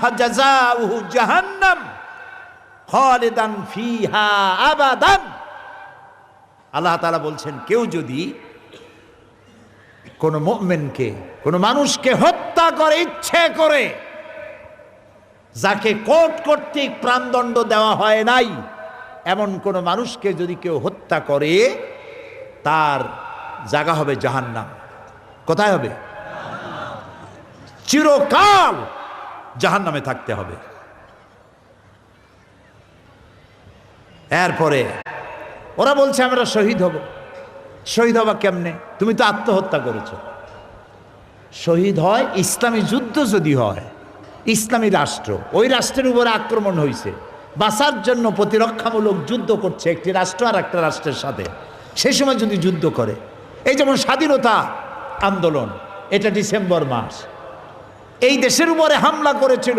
ফাজাযাউহু জাহান্নাম খালিদান ফিহা আবাদান। আল্লাহ তাআলা বলছেন, কেউ যদি কোন মুমিনকে, কোন মানুষকে হত্যা করে ইচ্ছে করে, যাকে কোর্ট কর্তৃক প্রাণদণ্ড দেওয়া হয় নাই, এমন কোন মানুষকে যদি কেউ হত্যা করে, তার জায়গা হবে জাহান্নাম। কোথায় হবে? চিরকাল জাহান্নামে থাকতে হবে। এরপরে ওরা বলছে আমরা শহীদ হব। শহীদ হবা কেমনে? তুমি তো আত্মহত্যা করেছ। শহীদ হয় ইসলামী যুদ্ধ যদি হয়, ইসলামী রাষ্ট্র, ওই রাষ্ট্রের উপরে আক্রমণ হয়েছে, বাঁচার জন্য প্রতিরক্ষামূলক যুদ্ধ করছে একটি রাষ্ট্র আর একটা রাষ্ট্রের সাথে, সেই সময় যদি যুদ্ধ করে, এই যেমন স্বাধীনতা আন্দোলন, এটা ডিসেম্বর মাস, এই দেশের উপরে হামলা করেছিল